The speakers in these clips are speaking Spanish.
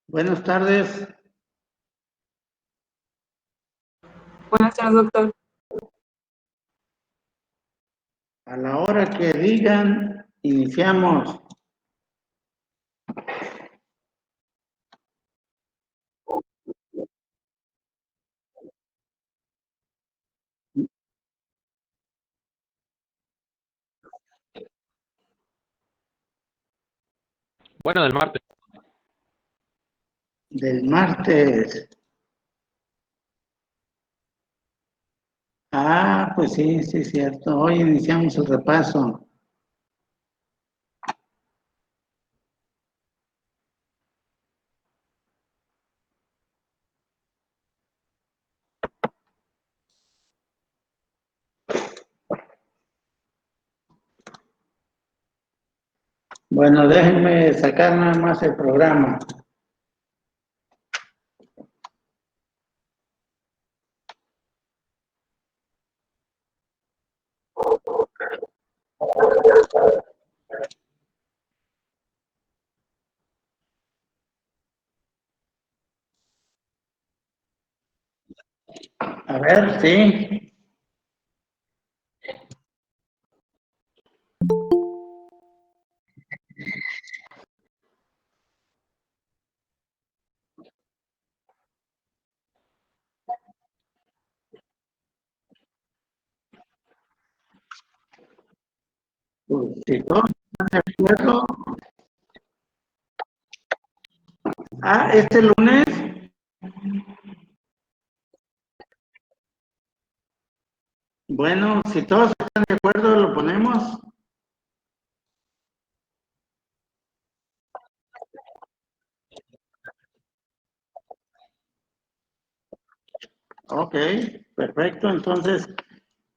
Buenas tardes. Buenas tardes, doctor. A la hora que digan, iniciamos. Bueno, del martes. Del martes. Pues sí, sí, es cierto. Hoy iniciamos el repaso. Bueno, déjenme sacar nada más el programa. A ver, sí. Pues, si todos están de acuerdo. Este lunes. Bueno, si todos están de acuerdo, lo ponemos. Ok, perfecto. Entonces,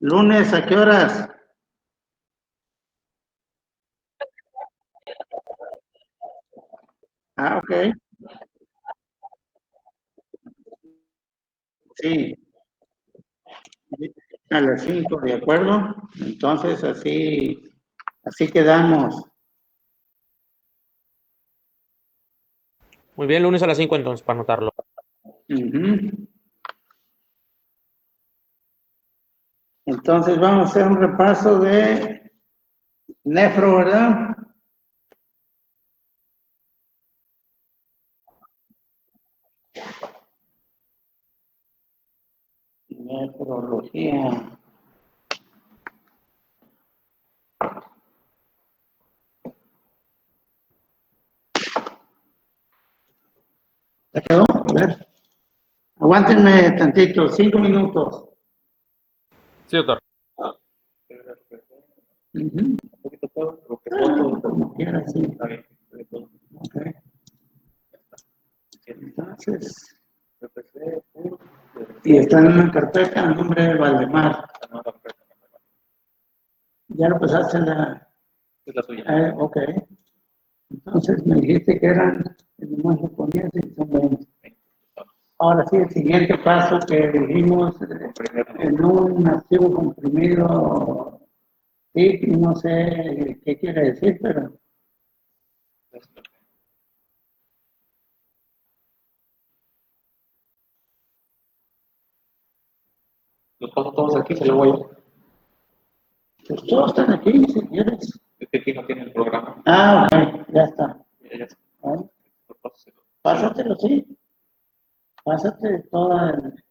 lunes, ¿a qué horas? Ok. Sí, a las 5, ¿de acuerdo? Entonces, así quedamos. Muy bien, lunes a las 5 entonces, para anotarlo. Entonces, vamos a hacer un repaso de nefro, ¿verdad? Nefrología. ¿Ya quedó? A ver. Aguántenme tantito, 5 minutos. Sí, doctor. Como quiera, sí. Okay. Entonces, y está en una carpeta a nombre de Valdemar. Ya lo pasaste en la... Es la suya. Ok. Entonces me dijiste que eran, nomás lo ponías y son 20. Ahora sí, el siguiente paso que dijimos en un archivo comprimido, sí, no sé qué quiere decir, pero... Los paso todos aquí, se lo voy a... Pues todos están aquí, si quieres. Es que aquí no tiene el programa. Ok, ya está. Ya está. Pásatelo, sí. Pásate toda el...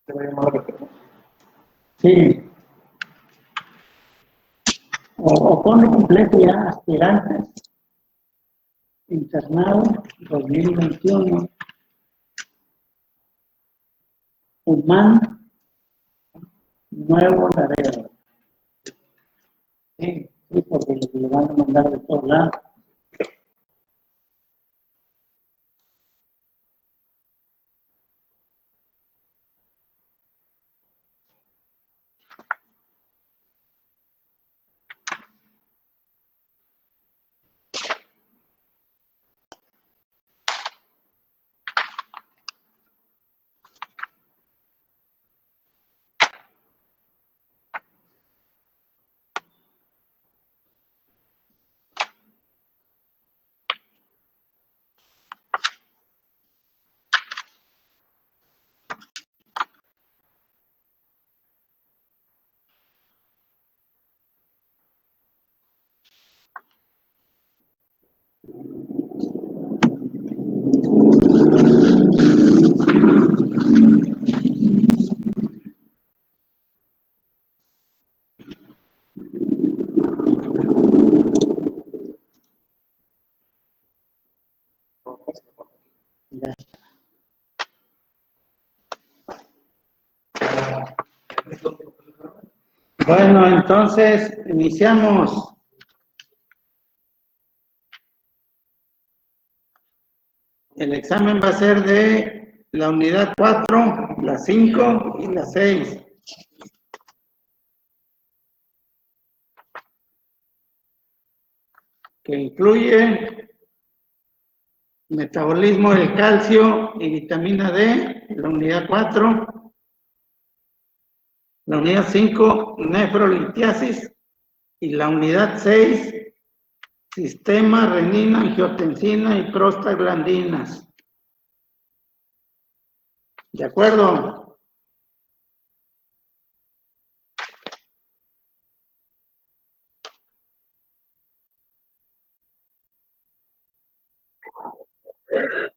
¿Te voy a llamar a respeto? Sí. O ponle completo ya, aspirantes, internado, 2021, humano, Nuevo Laredo. Sí, sí, porque le van a mandar de todos lados. Ya. Bueno, entonces iniciamos. El examen va a ser de la unidad 4, la 5 y la 6. Que incluye metabolismo del calcio y vitamina D, la unidad 4, la unidad 5, nefrolitiasis, y la unidad 6, sistema, renina, angiotensina y prostaglandinas. ¿De acuerdo?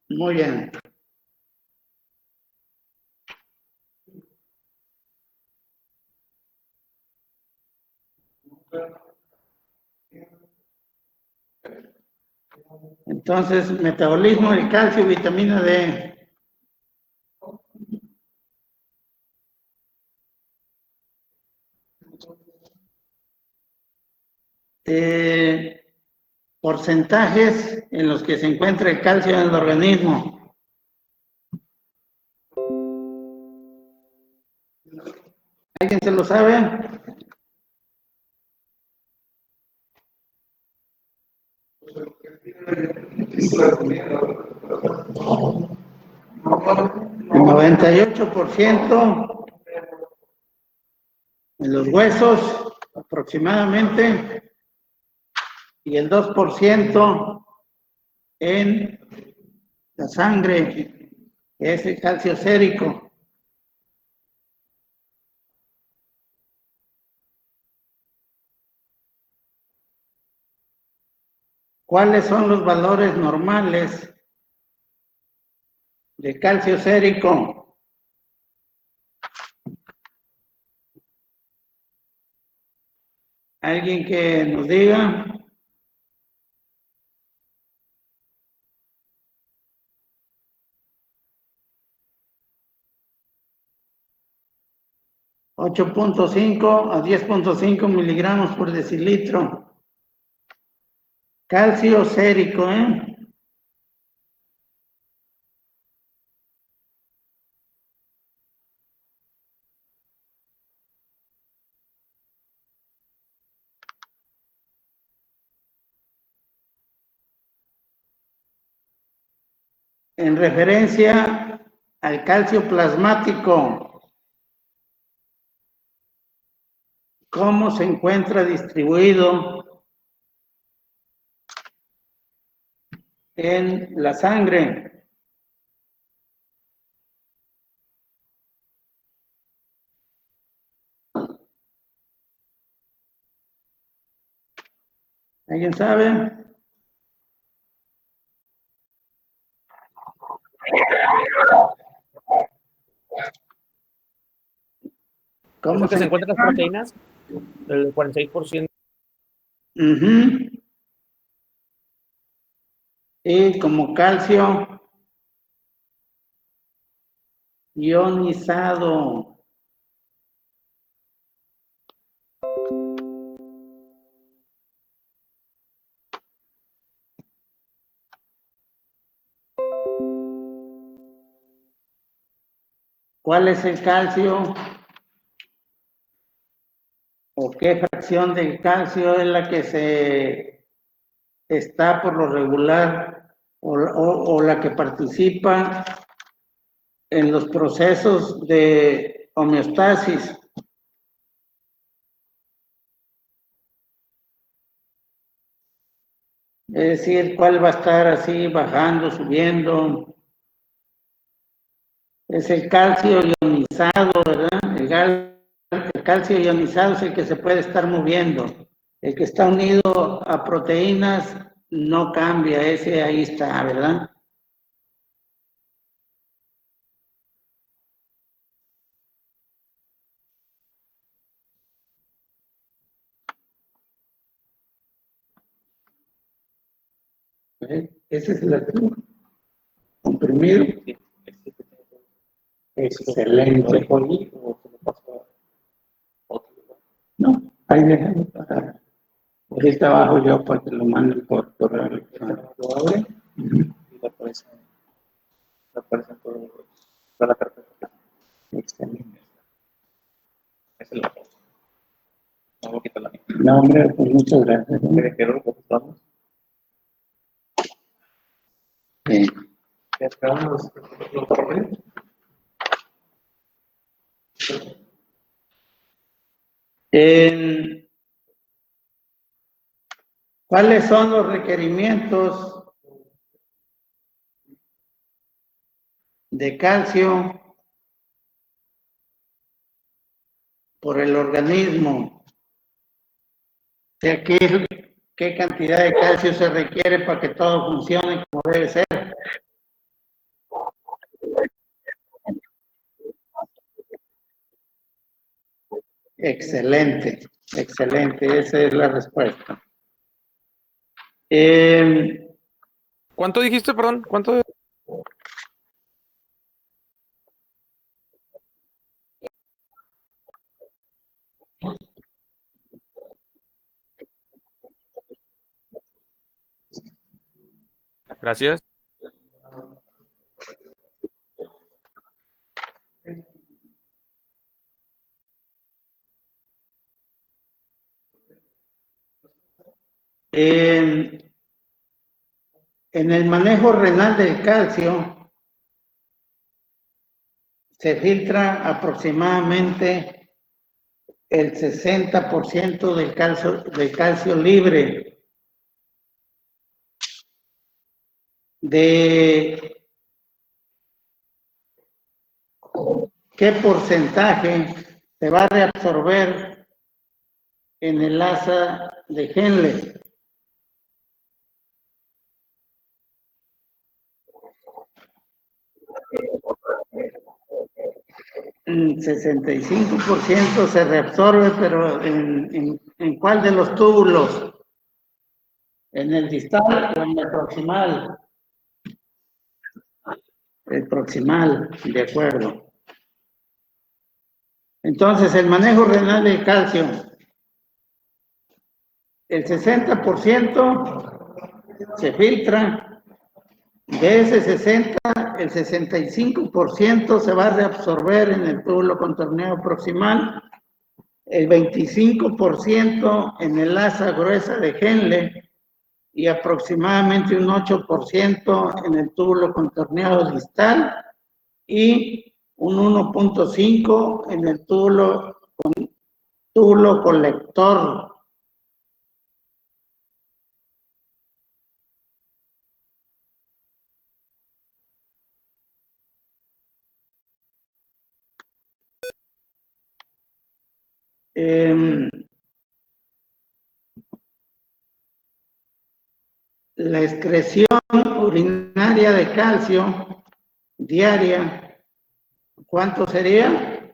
Muy bien. Entonces, metabolismo del calcio y vitamina D. Porcentajes en los que se encuentra el calcio en el organismo. ¿Alguien se lo sabe? El 98% en los huesos aproximadamente y el 2% en la sangre, que es el calcio sérico. ¿Cuáles son los valores normales de calcio sérico? ¿Alguien que nos diga? $8.5 a 10.5 miligramos por decilitro. Calcio sérico, En referencia al calcio plasmático, ¿cómo se encuentra distribuido en la sangre? ¿Alguien sabe? ¿Cómo que se encuentran las proteínas? El 46%. Y como calcio ionizado. ¿Cuál es el calcio? ¿O qué fracción del calcio es la que se está por lo regular o la que participa en los procesos de homeostasis? Es decir, ¿cuál va a estar así bajando, subiendo? Es el calcio ionizado, ¿verdad? El calcio ionizado es el que se puede estar moviendo. El que está unido a proteínas no cambia, ese ahí está, ¿verdad? Ese es el activo. Comprimido. Excelente. No, ahí déjalo para. Ahorita abajo yo para que lo manden por correo electrónico. Lo abre y le aparece toda la carpeta. Excelente. Esa es la foto. No voy a quitar la mía. No, hombre, pues muchas gracias. ¿Qué quiero que estamos? Sí. Ya acabamos los papeles. ¿Cuáles son los requerimientos de calcio por el organismo? O sea, ¿qué cantidad de calcio se requiere para que todo funcione como debe ser? Excelente, excelente, esa es la respuesta. ¿Cuánto dijiste, perdón? ¿Cuánto? Gracias. En el manejo renal del calcio se filtra aproximadamente el 60% del calcio libre. ¿De qué porcentaje se va a reabsorber en el asa de Henle? 65% se reabsorbe, pero ¿en cuál de los túbulos? ¿En el distal o en el proximal? El proximal, de acuerdo. Entonces, el manejo renal del calcio, el 60% se filtra, de ese 60, el 65% se va a reabsorber en el túbulo contorneado proximal, el 25% en el asa gruesa de Henle y aproximadamente un 8% en el túbulo contorneado distal y un 1.5% en el túbulo colector. La excreción urinaria de calcio diaria, ¿cuánto sería?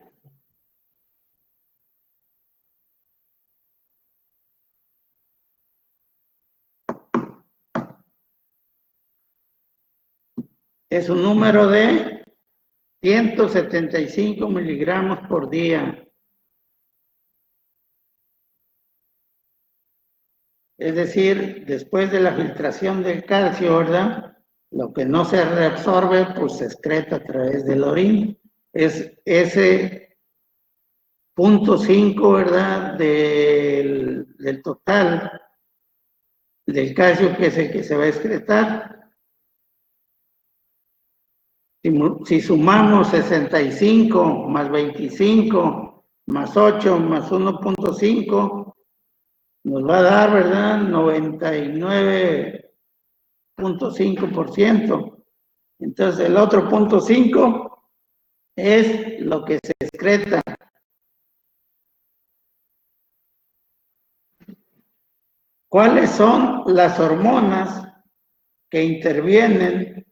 Es un número de 175 miligramos por día. Es decir, después de la filtración del calcio, ¿verdad? Lo que no se reabsorbe, pues se excreta a través del orina. Es ese 0.5, ¿verdad? Del total del calcio que se va a excretar. Si sumamos 65 más 25 más 8 más 1.5, nos va a dar, ¿verdad? 99.5%. Entonces, el otro 0.5 es lo que se excreta. ¿Cuáles son las hormonas que intervienen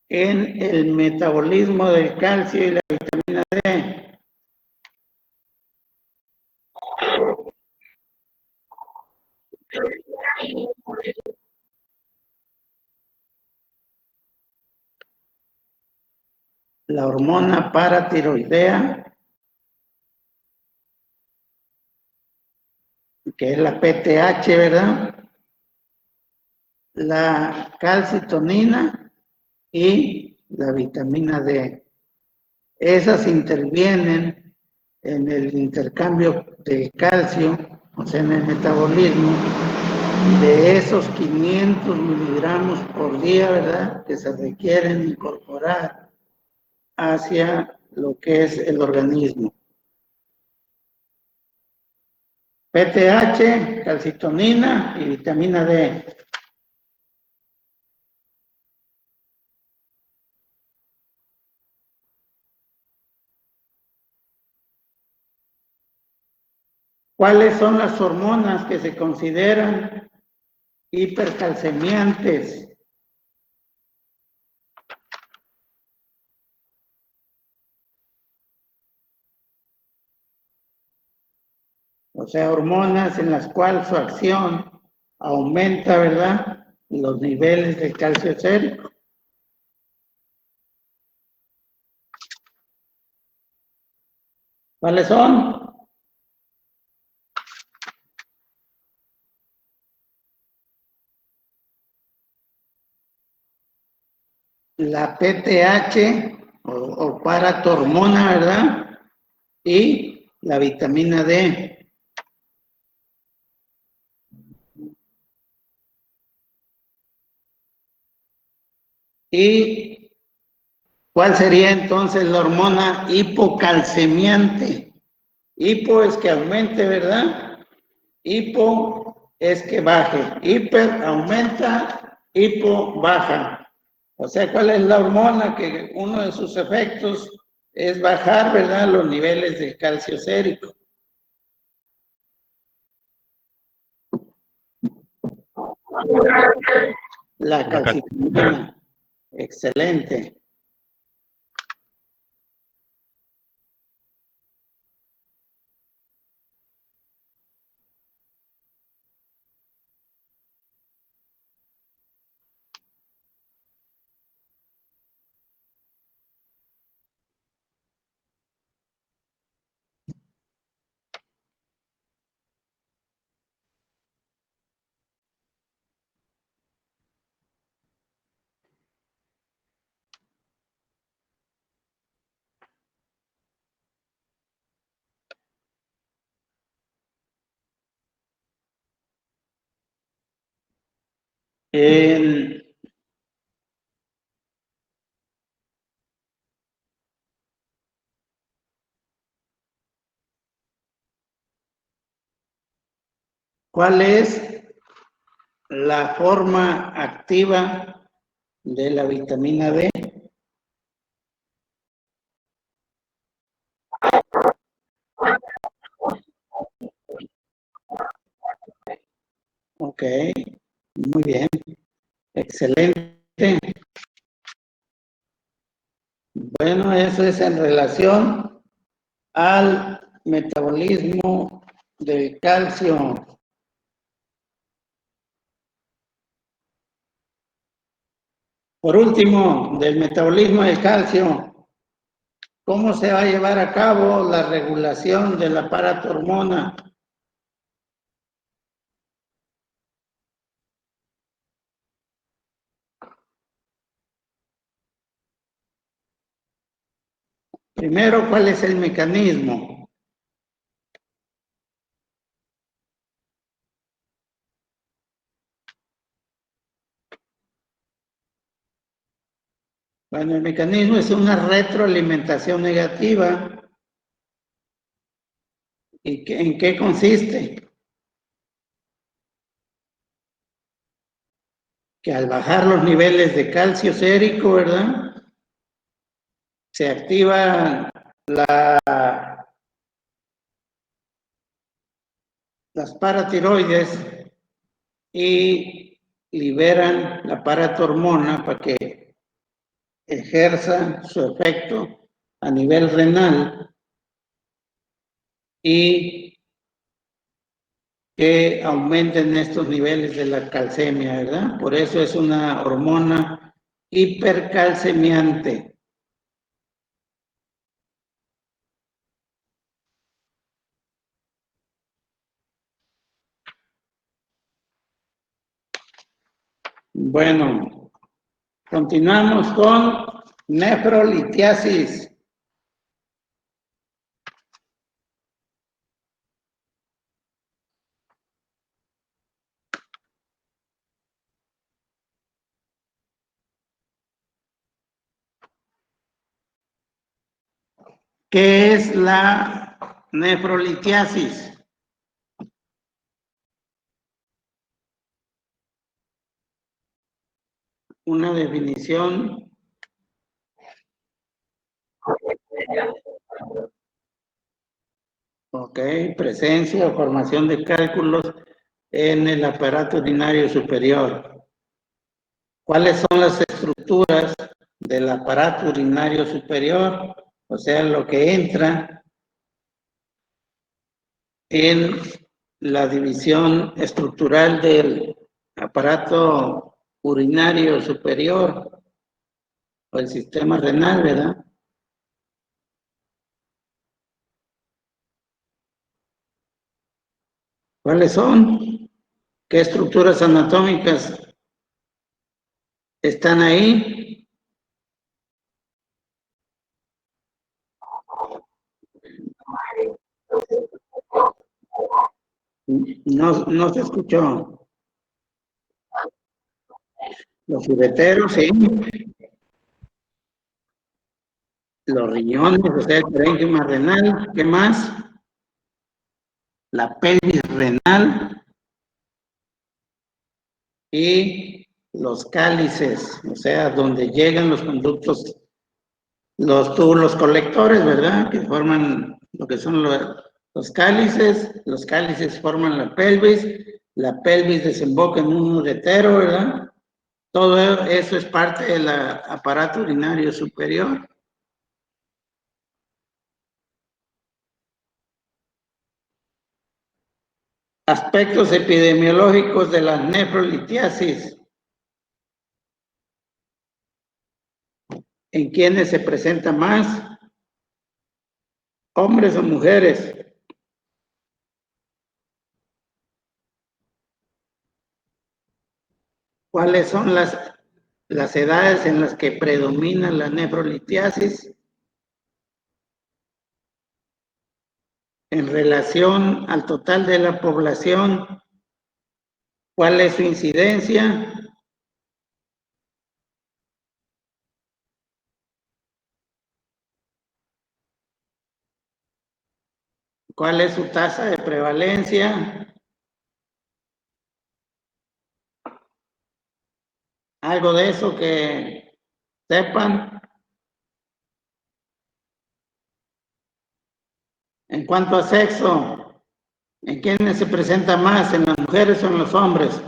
en el metabolismo del calcio y la vitamina D? La hormona paratiroidea, que es la PTH, ¿verdad? La calcitonina y la vitamina D. Esas intervienen en el intercambio de calcio, o sea, en el metabolismo de esos 500 miligramos por día, ¿verdad? Que se requieren incorporar hacia lo que es el organismo. PTH, calcitonina y vitamina D. ¿Cuáles son las hormonas que se consideran hipercalcemiantes? O sea, hormonas en las cuales su acción aumenta, ¿verdad?, los niveles de calcio sérico. ¿Cuáles son? La PTH o paratormona, ¿verdad? Y la vitamina D. ¿Y cuál sería entonces la hormona hipocalcemiante? Hipo es que aumente, ¿verdad? Hipo es que baje. Hiper aumenta, hipo baja. O sea, ¿cuál es la hormona que uno de sus efectos es bajar, ¿verdad?, los niveles de calcio sérico? La calcitonina. Excelente. ¿Cuál es la forma activa de la vitamina D? Ok, muy bien, excelente. Bueno, eso es en relación al metabolismo del calcio. Por último, del metabolismo del calcio, ¿cómo se va a llevar a cabo la regulación de la paratormona? Primero, ¿cuál es el mecanismo? Bueno, el mecanismo es una retroalimentación negativa. ¿Y en qué consiste? Que al bajar los niveles de calcio sérico, ¿verdad?, se activa las paratiroides y liberan la paratormona para que ejerza su efecto a nivel renal y que aumenten estos niveles de la calcemia, ¿verdad? Por eso es una hormona hipercalcemiante. Bueno, continuamos con nefrolitiasis. ¿Qué es la nefrolitiasis? Una definición. Ok, presencia o formación de cálculos en el aparato urinario superior. ¿Cuáles son las estructuras del aparato urinario superior? O sea, lo que entra en la división estructural del aparato urinario superior o el sistema renal, ¿verdad? ¿Cuáles son? ¿Qué estructuras anatómicas están ahí? No se escuchó. Los ureteros, sí. Los riñones, o sea, el parénquima renal. ¿Qué más? La pelvis renal y los cálices, o sea, donde llegan los conductos, los túbulos colectores, ¿verdad? Que forman lo que son los cálices forman la pelvis desemboca en un uretero, ¿verdad? Todo eso es parte del aparato urinario superior. Aspectos epidemiológicos de la nefrolitiasis. ¿En quiénes se presenta más? ¿Hombres o mujeres? ¿Cuáles son las edades en las que predomina la nefrolitiasis? En relación al total de la población, ¿cuál es su incidencia? ¿Cuál es su tasa de prevalencia? Algo de eso que sepan. En cuanto a sexo, ¿en quiénes se presenta más? ¿En las mujeres o en los hombres?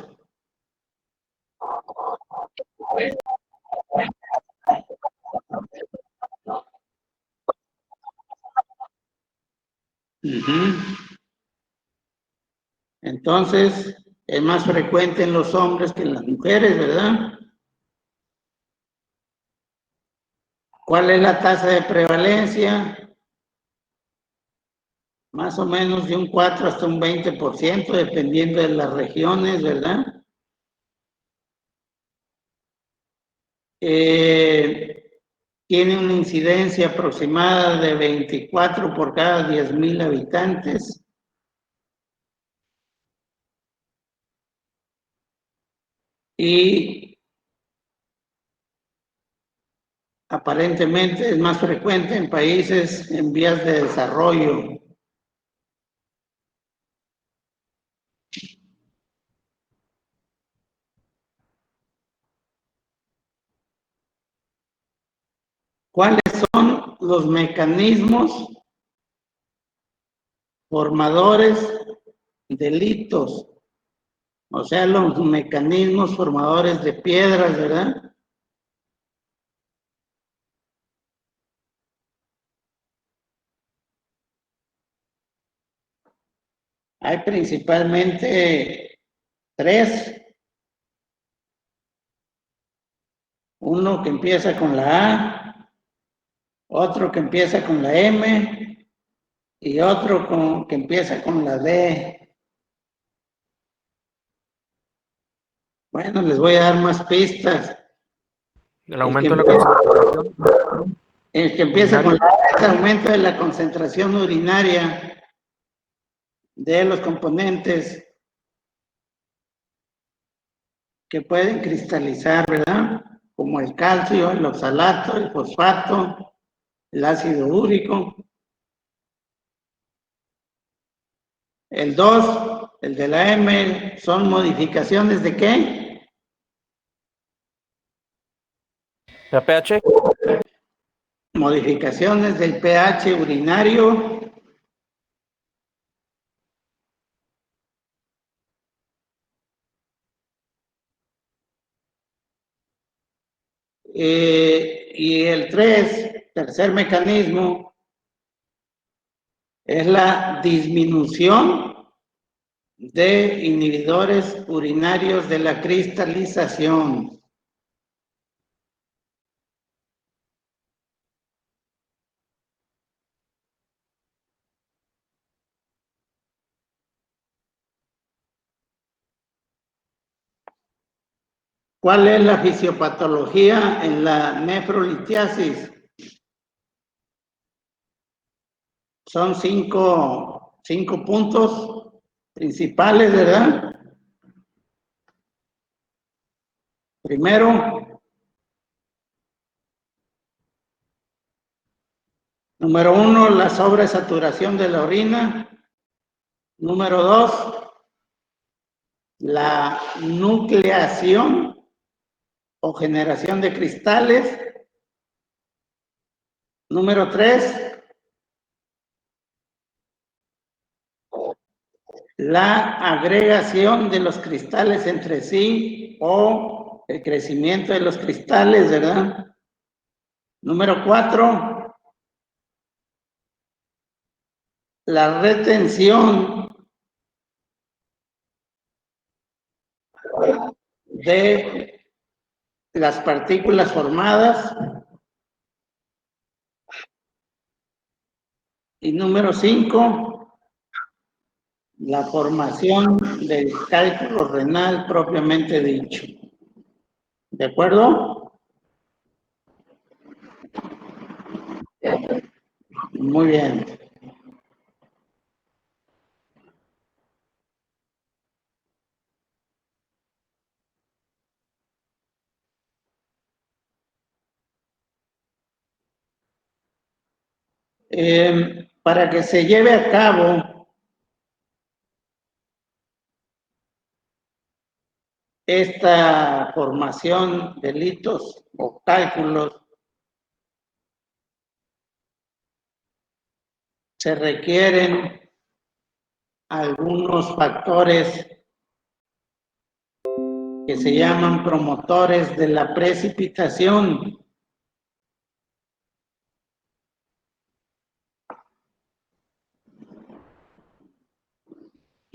Entonces, es más frecuente en los hombres que en las mujeres, ¿verdad? ¿Cuál es la tasa de prevalencia? Más o menos de un 4 hasta un 20%, dependiendo de las regiones, ¿verdad? Tiene una incidencia aproximada de 24 por cada 10,000 habitantes. Y aparentemente es más frecuente en países en vías de desarrollo. ¿Cuáles son los mecanismos formadores delitos, o sea, los mecanismos formadores de piedras, ¿verdad? Hay principalmente 3. Uno que empieza con la A, otro que empieza con la M y otro que empieza con la D. Bueno, les voy a dar más pistas. El aumento de la concentración. El que empieza con la A es aumento de la concentración urinaria de los componentes que pueden cristalizar, ¿verdad? Como el calcio, el oxalato, el fosfato, el ácido úrico. El 2, el de la M, son modificaciones ¿de qué? ¿La pH? Modificaciones del pH urinario. Y el 3, tercer mecanismo, es la disminución de inhibidores urinarios de la cristalización. ¿Cuál es la fisiopatología en la nefrolitiasis? Son cinco puntos principales, ¿verdad? Primero, número 1, la sobresaturación de la orina. Número 2, la nucleación o generación de cristales. Número 3, la agregación de los cristales entre sí o el crecimiento de los cristales, ¿verdad? Número 4, la retención de las partículas formadas. Y número 5, la formación del cálculo renal propiamente dicho. ¿De acuerdo? Muy bien. Para que se lleve a cabo esta formación de litos o cálculos, se requieren algunos factores que se llaman promotores de la precipitación.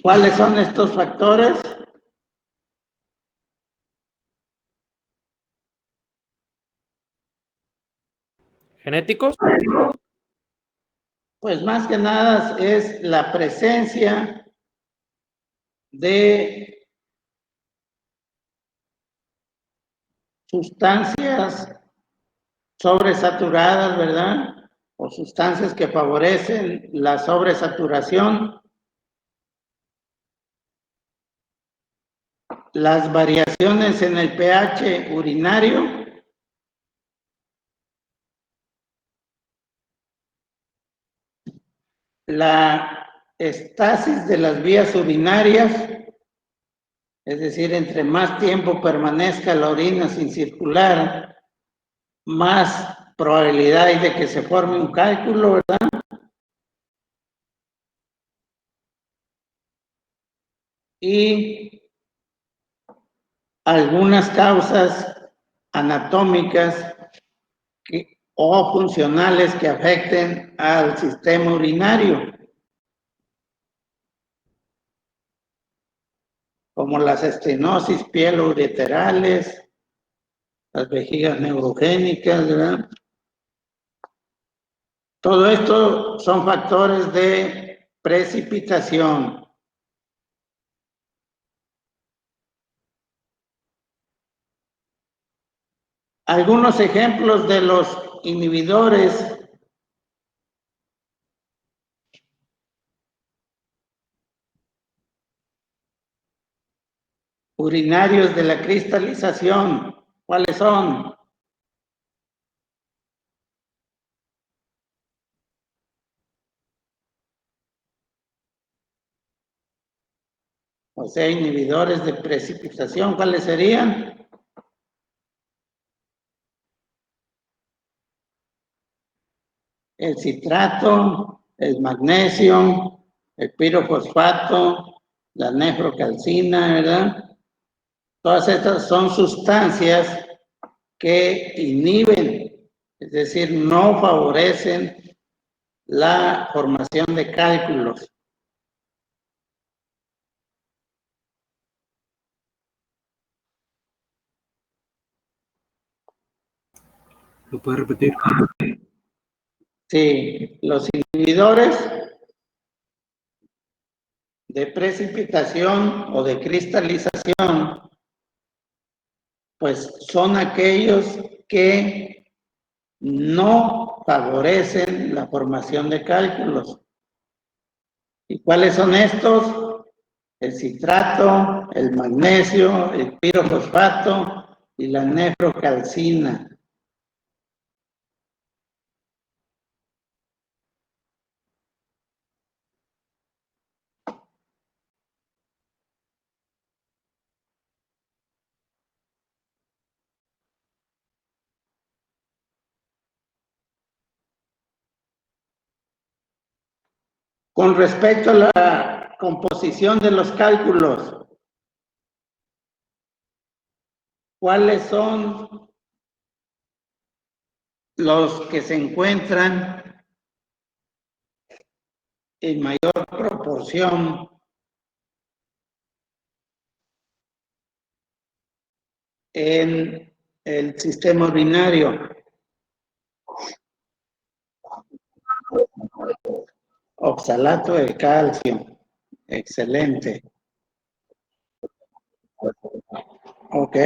¿Cuáles son estos factores? ¿Genéticos? Pues más que nada es la presencia de sustancias sobresaturadas, ¿verdad? O sustancias que favorecen la sobresaturación, las variaciones en el pH urinario, la estasis de las vías urinarias, es decir, entre más tiempo permanezca la orina sin circular, más probabilidad hay de que se forme un cálculo, ¿verdad? y algunas causas anatómicas o funcionales que afecten al sistema urinario, como las estenosis pielo-ureterales, las vejigas neurogénicas, ¿verdad? Todo esto son factores de precipitación. Algunos ejemplos de los inhibidores urinarios de la cristalización, ¿cuáles son? O sea, inhibidores de precipitación, ¿cuáles serían? El citrato, el magnesio, el pirofosfato, la nefrocalcina, ¿verdad? Todas estas son sustancias que inhiben, es decir, no favorecen la formación de cálculos. ¿Lo puedes repetir? Sí, los inhibidores de precipitación o de cristalización, pues son aquellos que no favorecen la formación de cálculos. ¿Y cuáles son estos? El citrato, el magnesio, el pirofosfato y la nefrocalcina. Con respecto a la composición de los cálculos, ¿cuáles son los que se encuentran en mayor proporción en el sistema urinario? Oxalato de calcio. Excelente. Ok.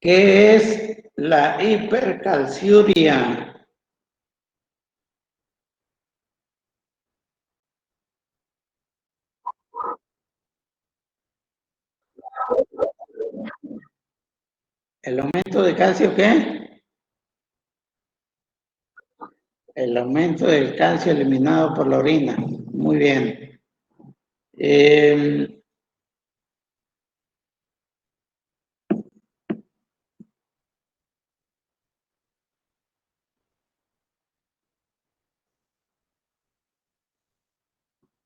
¿Qué es la hipercalciuria? ¿El aumento de calcio qué? El aumento del calcio eliminado por la orina. Muy bien.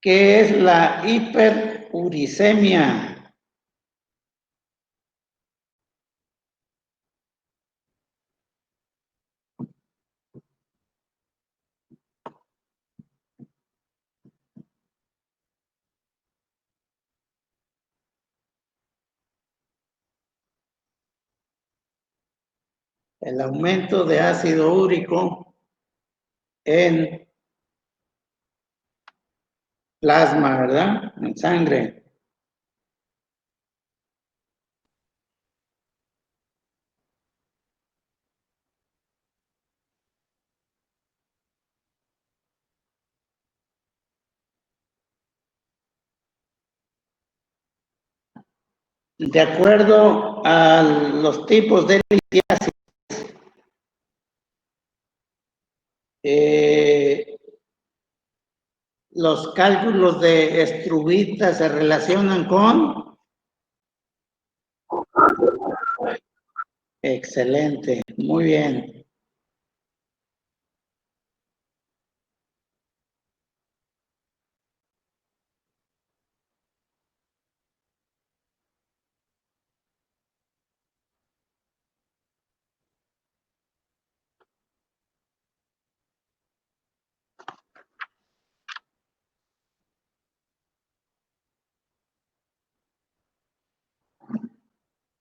¿Qué es la hiperuricemia? El aumento de ácido úrico en plasma, ¿verdad? En sangre. De acuerdo a los tipos de litiasis, los cálculos de Strubita se relacionan con... Excelente, muy bien.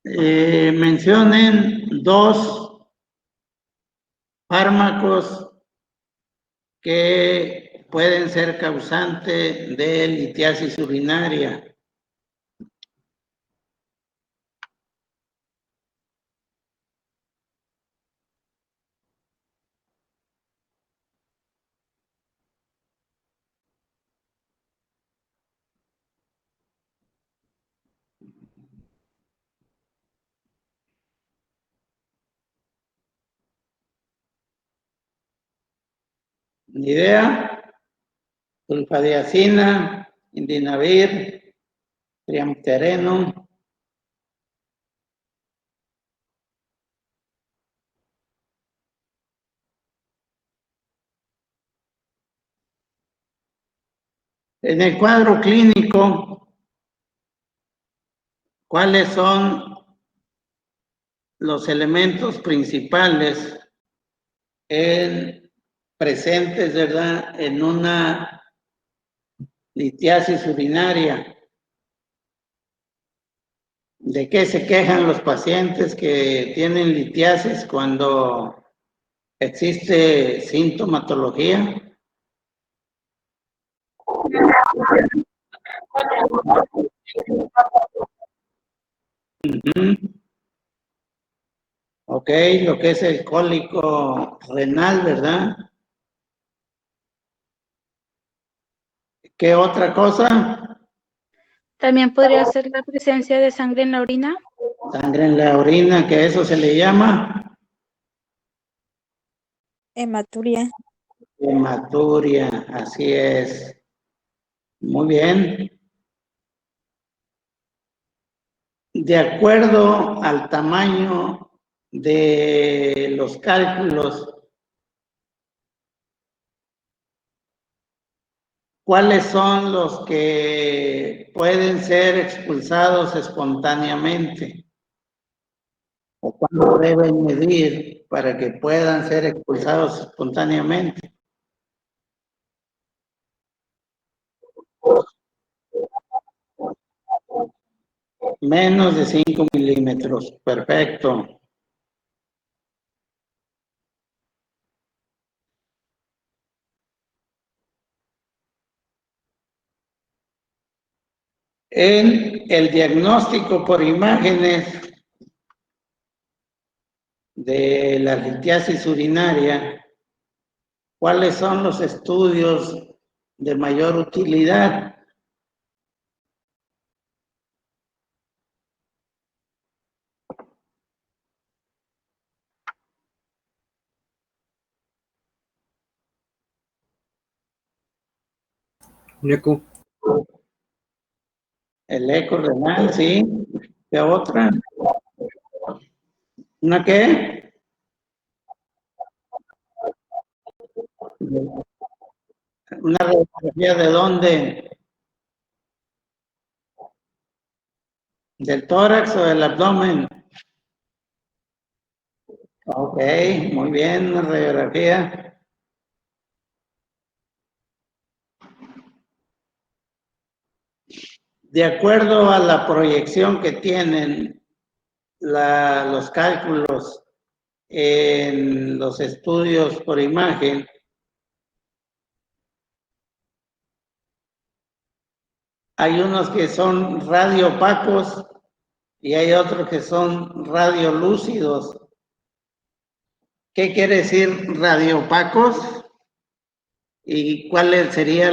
Mencionen 2 fármacos que pueden ser causante de litiasis urinaria. ¿Ni idea? Sulfadiazina, indinavir, triamtereno. En el cuadro clínico, ¿cuáles son los elementos principales presentes, ¿verdad?, en una litiasis urinaria? ¿De qué se quejan los pacientes que tienen litiasis cuando existe sintomatología? Ok, lo que es el cólico renal, ¿verdad? ¿Qué otra cosa? También podría ser la presencia de sangre en la orina. Sangre en la orina, que eso se le llama Hematuria. hematuria, así es. Muy bien. De acuerdo al tamaño de los cálculos, ¿cuáles son los que pueden ser expulsados espontáneamente? ¿O cuándo deben medir para que puedan ser expulsados espontáneamente? Menos de 5 milímetros. Perfecto. En el diagnóstico por imágenes de la litiasis urinaria, ¿cuáles son los estudios de mayor utilidad? Eco. El eco renal, sí. ¿Qué otra? ¿Una qué? ¿Una radiografía de dónde? ¿Del tórax o del abdomen? Ok, muy bien, una radiografía. De acuerdo a la proyección que tienen los cálculos en los estudios por imagen, hay unos que son radioopacos y hay otros que son radiolúcidos. ¿Qué quiere decir radioopacos? ¿Y cuál sería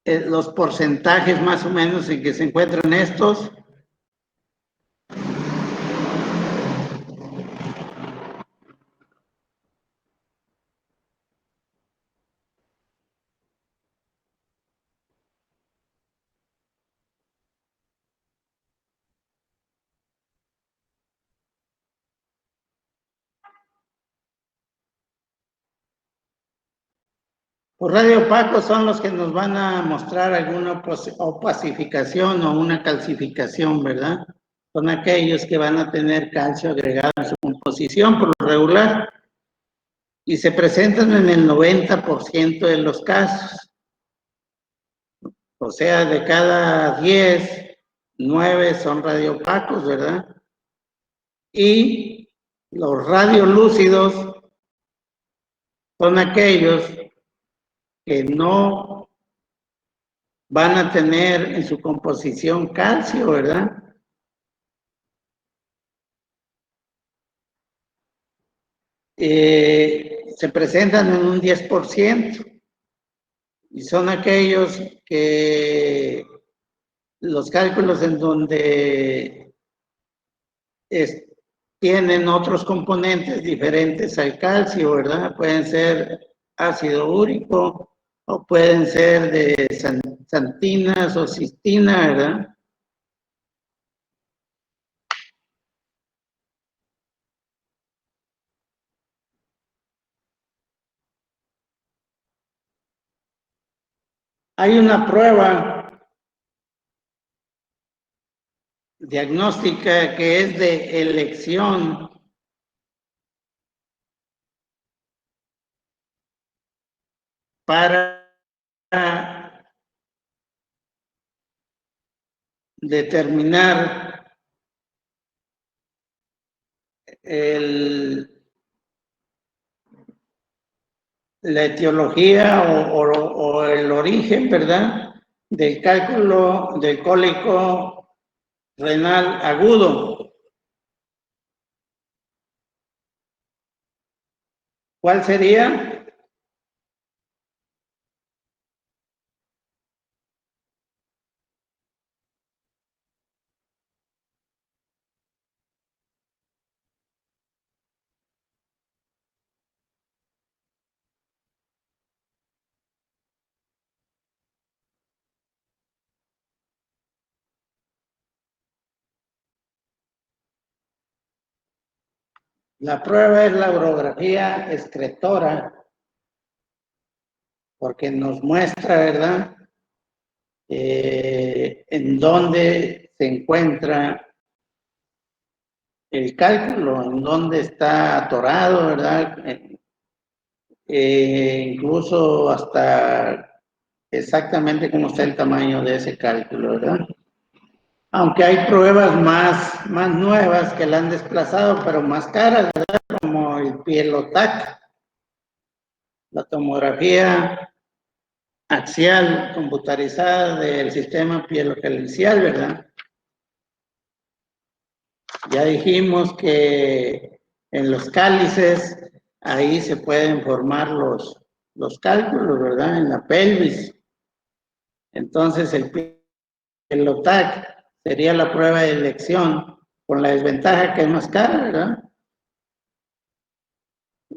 los porcentajes más o menos en que se encuentran estos. Los radioopacos son los que nos van a mostrar alguna opacificación o una calcificación, ¿verdad? Son aquellos que van a tener calcio agregado en su composición por lo regular y se presentan en el 90% de los casos. O sea, de cada 10, 9 son radioopacos, ¿verdad? Y los radiolúcidos son aquellos que no van a tener en su composición calcio, ¿verdad? Se presentan en un 10% y son aquellos que los cálculos en donde tienen otros componentes diferentes al calcio, ¿verdad? Pueden ser ácido úrico o pueden ser de santinas o cistina, ¿verdad? Hay una prueba diagnóstica que es de elección para determinar la etiología o el origen, ¿verdad?, del cálculo del cólico renal agudo. ¿Cuál sería? La prueba es la urografía excretora, porque nos muestra, ¿verdad?, en dónde se encuentra el cálculo, en dónde está atorado, ¿verdad? Incluso hasta exactamente cómo está el tamaño de ese cálculo, ¿verdad? Aunque hay pruebas más nuevas que la han desplazado, pero más caras, ¿verdad? Como el Pielotac, la tomografía axial computarizada del sistema pielocalicial, ¿verdad? Ya dijimos que en los cálices ahí se pueden formar los cálculos, ¿verdad? En la pelvis. Entonces el Pielotac sería la prueba de elección, con la desventaja que es más cara, ¿verdad?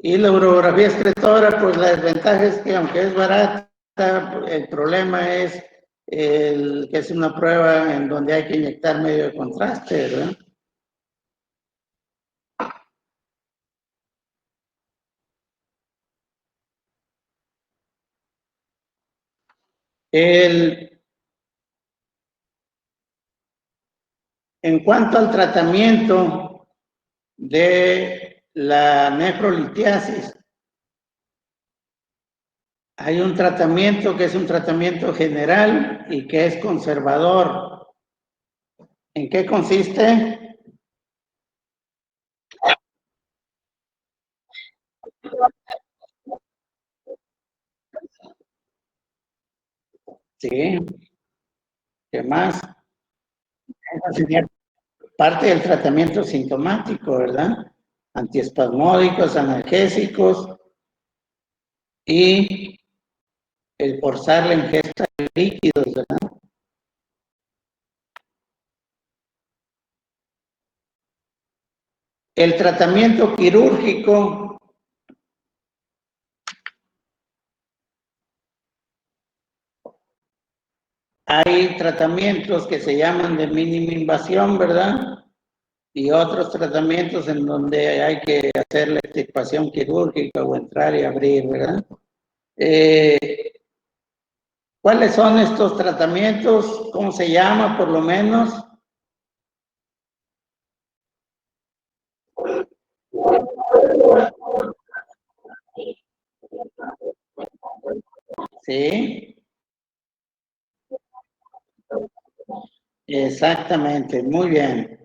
Y la urografía excretora, pues la desventaja es que aunque es barata, el problema es que es una prueba en donde hay que inyectar medio de contraste, ¿verdad? En cuanto al tratamiento de la nefrolitiasis, hay un tratamiento que es un tratamiento general y que es conservador. ¿En qué consiste? Sí. ¿Qué más? Esa sería parte del tratamiento sintomático, ¿verdad? Antiespasmódicos, analgésicos y el forzar la ingesta del líquidos, ¿verdad? El tratamiento quirúrgico hay tratamientos que se llaman de mínima invasión, ¿verdad? Y otros tratamientos en donde hay que hacer la extirpación quirúrgica o entrar y abrir, ¿verdad? ¿Cuáles son estos tratamientos? ¿Cómo se llama, por lo menos? Sí, exactamente, muy bien.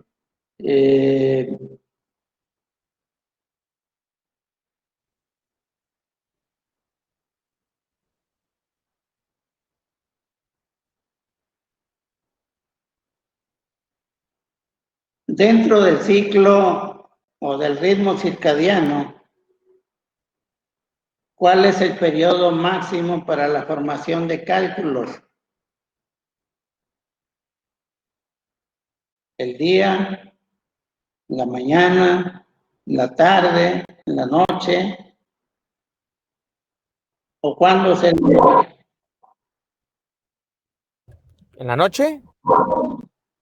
Dentro del ciclo o del ritmo circadiano, ¿cuál es el periodo máximo para la formación de cálculos? ¿El día, la mañana, la tarde, la noche? ¿O cuándo es el día? ¿En la noche?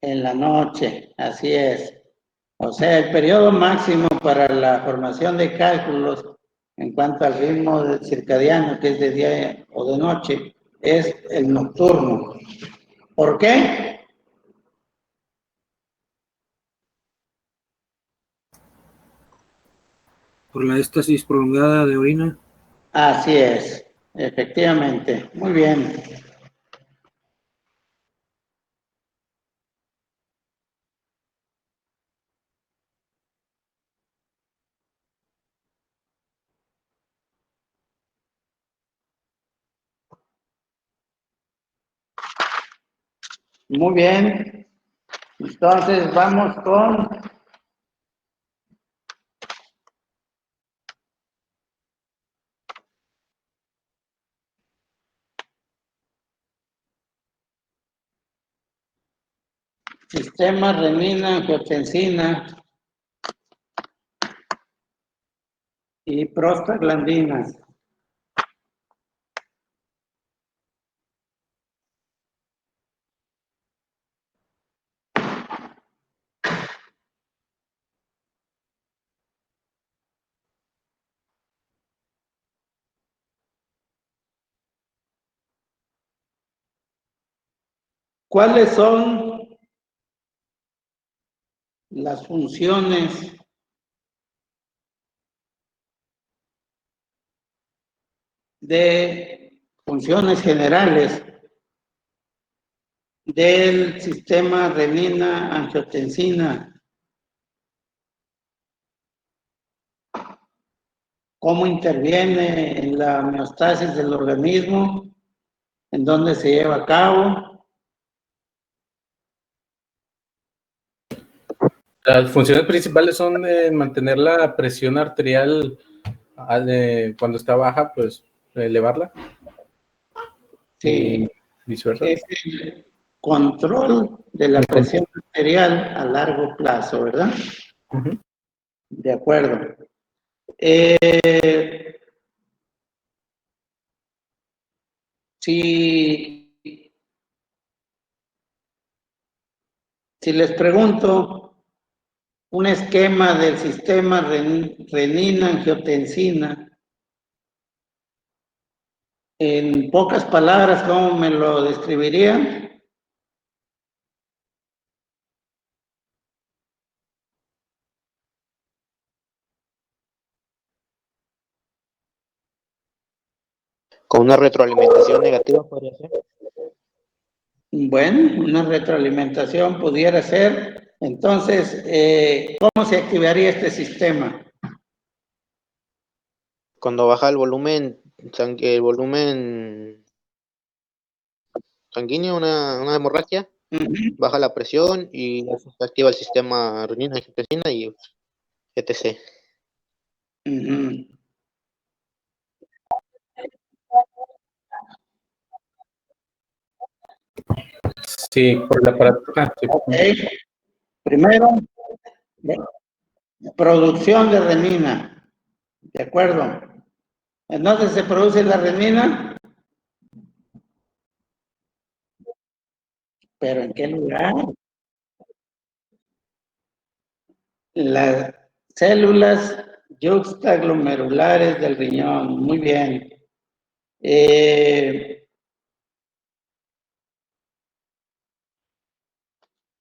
En la noche, así es. O sea, el periodo máximo para la formación de cálculos en cuanto al ritmo circadiano, que es de día o de noche, es el nocturno. ¿Por qué? Por la éstasis prolongada de orina. Así es, efectivamente. Muy bien. Muy bien. Entonces vamos con sistema renina-angiotensina y prostaglandinas. ¿Cuáles son las funciones generales del sistema renina-angiotensina? ¿Cómo interviene en la homeostasis del organismo? ¿En dónde se lleva a cabo? Las funciones principales son mantener la presión arterial cuando está baja, pues elevarla. Sí, Y viceversa. es el control de la presión arterial a largo plazo, ¿verdad? Uh-huh. De acuerdo. Si les pregunto un esquema del sistema renina-angiotensina, en pocas palabras, ¿cómo me lo describirían? Con una retroalimentación negativa podría ser. Bueno, una retroalimentación pudiera ser. Entonces, ¿cómo se activaría este sistema? Cuando baja el volumen sanguíneo, una hemorragia, baja la presión y se activa el sistema renina-angiotensina y etc. Sí, por el aparato. Sí. Ok. Primero, producción de renina. ¿De acuerdo? ¿En dónde se produce la renina? ¿Pero en qué lugar? Las células yuxtaglomerulares del riñón. Muy bien.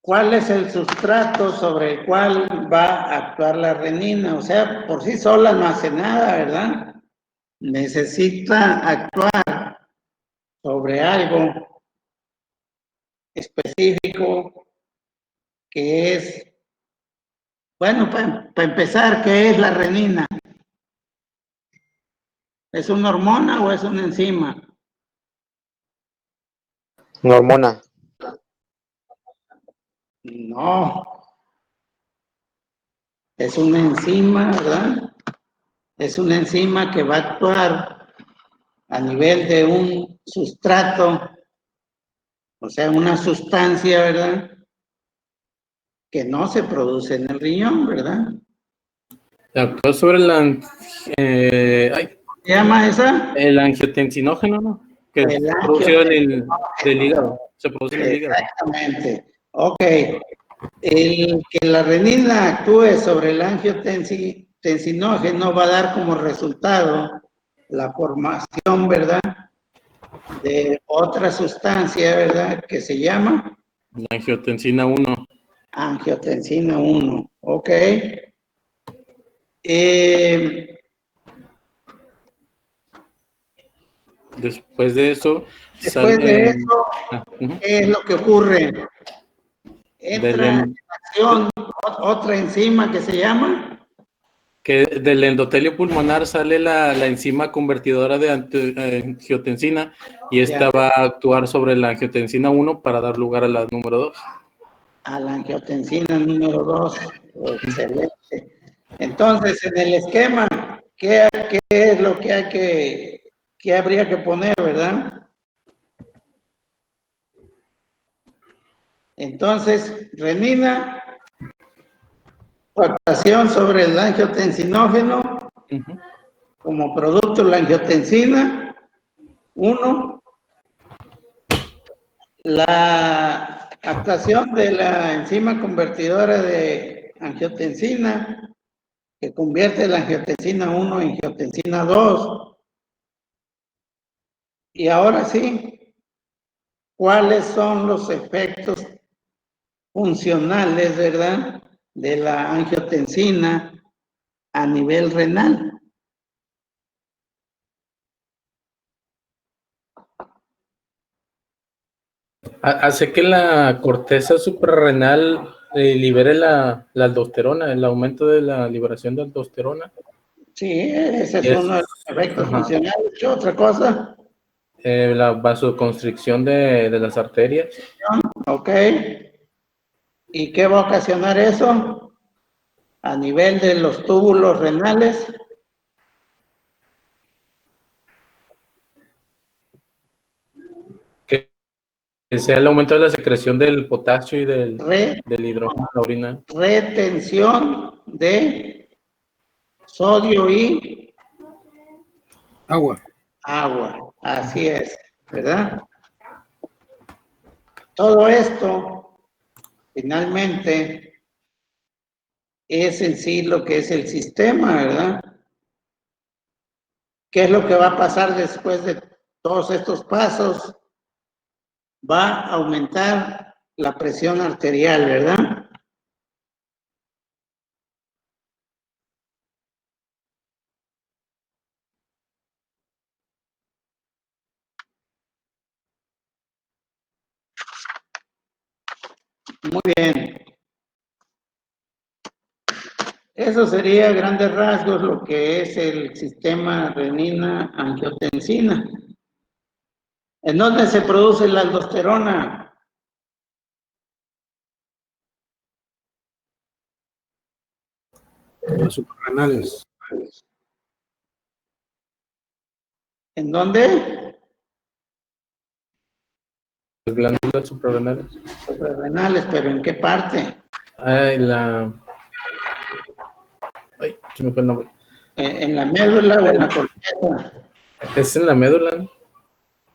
¿Cuál es el sustrato sobre el cual va a actuar la renina? O sea, por sí sola no hace nada, ¿verdad? Necesita actuar sobre algo específico que es, bueno, para empezar, ¿qué es la renina? ¿Es una hormona o es una enzima? Una hormona. No, es una enzima, ¿verdad? Es una enzima que va a actuar a nivel de un sustrato, o sea, una sustancia, ¿verdad? Que no se produce en el riñón, ¿verdad? Actúa sobre ¿Se llama esa? el angiotensinógeno, ¿no? Que es El producido angiotensinógeno. del hígado. Se produce en el hígado. Exactamente. Ok. El que la renina actúe sobre el angiotensinógeno va a dar como resultado la formación, ¿verdad? De otra sustancia, ¿verdad? Que se llama La angiotensina 1. angiotensina 1. Ok. Después de eso, Después de eso, ujú. ¿qué es lo que ocurre? del, Entra en en- acción otra enzima que se llama que del endotelio pulmonar sale la enzima convertidora de angiotensina y esta va a actuar sobre la angiotensina 1 para dar lugar a la número 2. a la angiotensina número 2. Excelente. Entonces, en el esquema, ¿qué es lo que hay que habría que poner, verdad? Entonces, renina, actuación sobre el angiotensinógeno, como producto la angiotensina, 1, la actuación de la enzima convertidora de angiotensina, que convierte la angiotensina 1 en angiotensina 2. Y ahora sí, ¿cuáles son los efectos funcionales, verdad, de la angiotensina a nivel renal? Hace que la corteza suprarrenal libere la aldosterona, el aumento de la liberación de aldosterona. Sí, ese es uno de los efectos funcionales. ¿Qué otra cosa? La vasoconstricción de las arterias. Ok. ¿Y qué va a ocasionar eso? A nivel de los túbulos renales. Que sea el aumento de la secreción del potasio y del hidrógeno en la orina. Retención de sodio y Agua. agua. Así es, ¿verdad? Todo esto, finalmente, es en sí lo que es el sistema, ¿verdad? ¿Qué es lo que va a pasar después de todos estos pasos? Va a aumentar la presión arterial, ¿verdad? Muy bien. Eso sería a grandes rasgos lo que es el sistema renina-angiotensina. ¿En dónde se produce la aldosterona? Los suprarrenales. ¿En dónde? glándulas suprarrenales. Suprarrenales, pero ¿en qué parte? Ay, se me fue el nombre. ¿En la médula o en la corteza? ¿Es en la médula?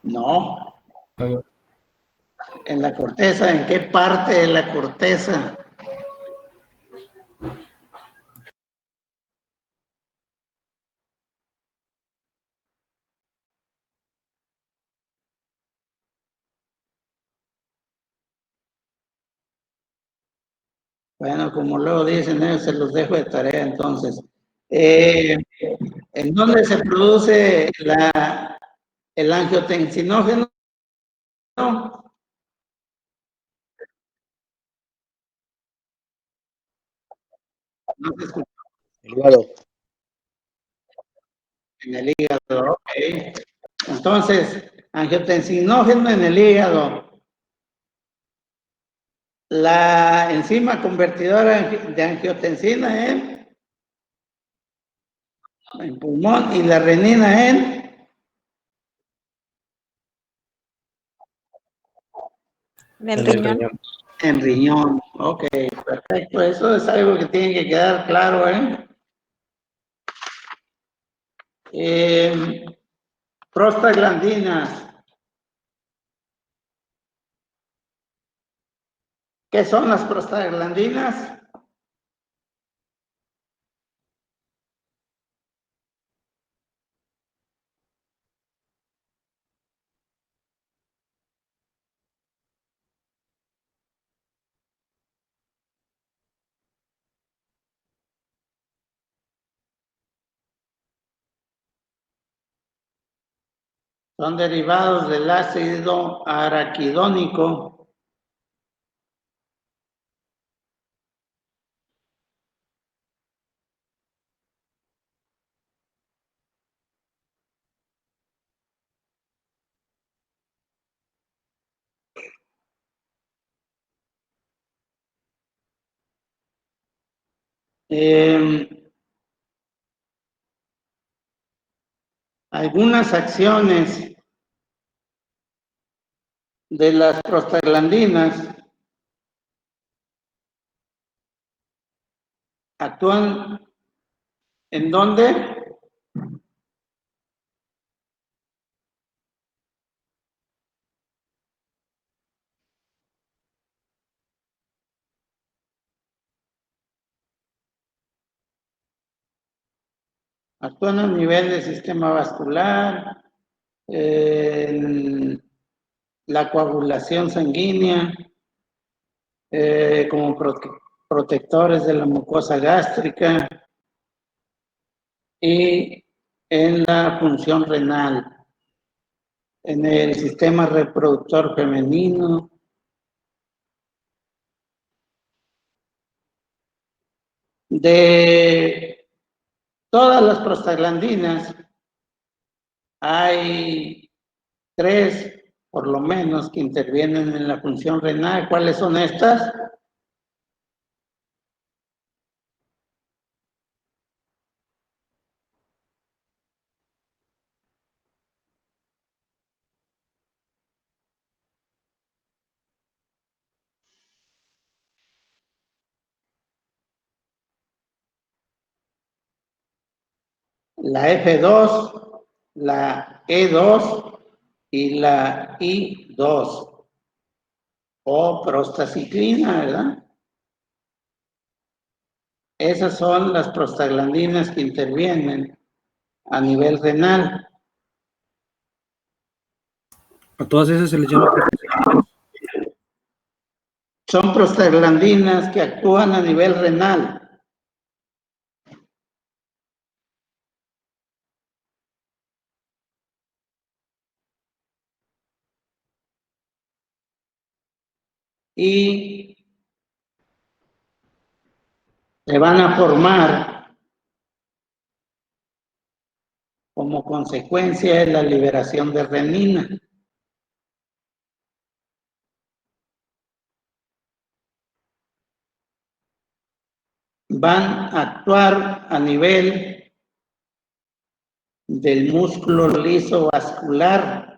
No, en la corteza. ¿En qué parte de la corteza? Bueno, como luego dicen, se los dejo de tarea entonces. ¿En dónde se produce el angiotensinógeno? No se escucha. El hígado. En el hígado, ok. Entonces, angiotensinógeno en el hígado. La enzima convertidora de angiotensina en pulmón y la renina Del riñón. en riñón. Ok, perfecto. Eso es algo que tiene que quedar claro, prostaglandinas. ¿Qué son las prostaglandinas? Son derivados del ácido araquidónico. Algunas acciones de las prostaglandinas actúan ¿en dónde? Actúan a nivel del sistema vascular, la coagulación sanguínea, como protectores de la mucosa gástrica y en la función renal, en el sistema reproductor femenino. De todas las prostaglandinas, hay 3, por lo menos, que intervienen en la función renal. ¿Cuáles son estas? La F2, la E2 y la I2, o prostaciclina, ¿verdad? Esas son las prostaglandinas que intervienen a nivel renal. A todas esas se les llama. Son prostaglandinas que actúan a nivel renal. Y se van a formar como consecuencia de la liberación de renina. Van a actuar a nivel del músculo liso vascular.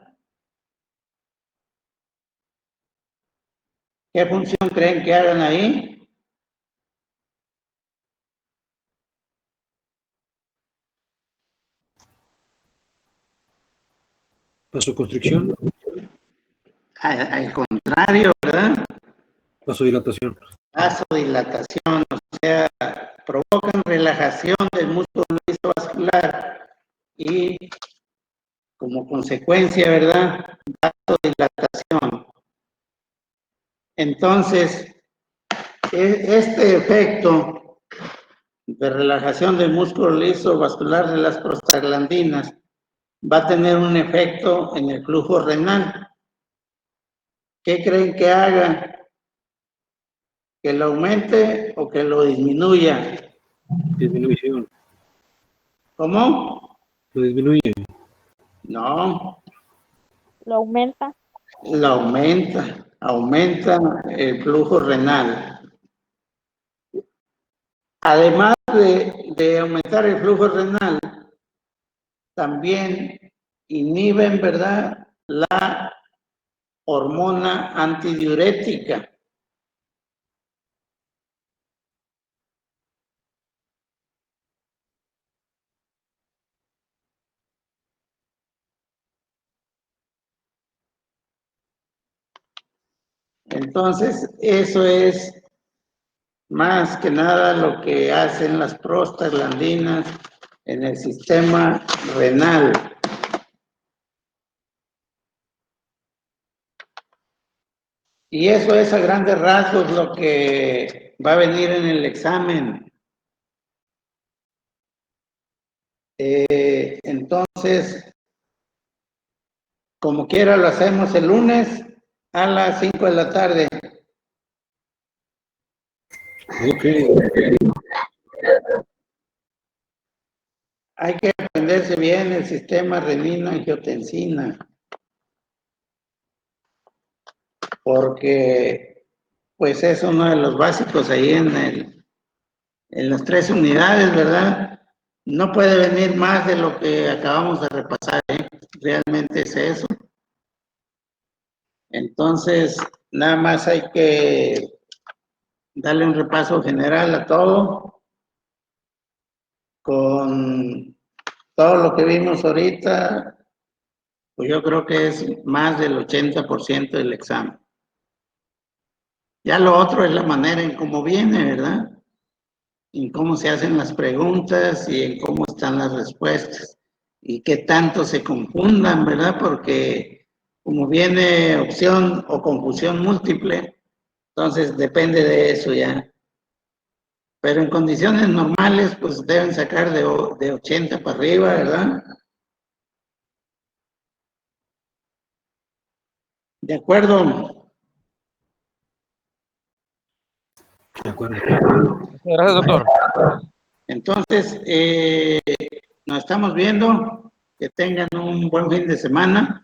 ¿Qué función creen que hagan ahí? Vasoconstricción, Al contrario, ¿verdad? vasodilatación. Vasodilatación, o sea, provocan relajación del músculo lisovascular y como consecuencia, ¿verdad? Vasodilatación. Entonces, este efecto de relajación del músculo lisovascular de las prostaglandinas va a tener un efecto en el flujo renal. ¿Qué creen que haga? ¿Que lo aumente o que lo disminuya? Disminución. ¿Cómo? Lo disminuye. No, Lo aumenta. lo aumenta, aumenta el flujo renal. Además de aumentar el flujo renal, también inhiben, ¿verdad?, la hormona antidiurética. Entonces, eso es más que nada lo que hacen las prostaglandinas en el sistema renal. Y eso es a grandes rasgos lo que va a venir en el examen. Entonces, como quiera lo hacemos el lunes a las 5 de la tarde. Ok. Hay que aprenderse bien el sistema renina-angiotensina, porque pues es uno de los básicos ahí en las 3 unidades, ¿verdad? No puede venir más de lo que acabamos de repasar, ¿eh? Realmente es eso. Entonces, nada más hay que darle un repaso general a todo, con todo lo que vimos ahorita, pues yo creo que es más del 80% del examen. Ya lo otro es la manera en cómo viene, ¿verdad? En cómo se hacen las preguntas y en cómo están las respuestas. Y qué tanto se confundan, ¿verdad? Porque como viene opción o confusión múltiple, entonces depende de eso ya. Pero en condiciones normales, pues deben sacar de 80 para arriba, ¿verdad? De acuerdo. De acuerdo. Gracias, doctor. Entonces, nos estamos viendo. Que tengan un buen fin de semana.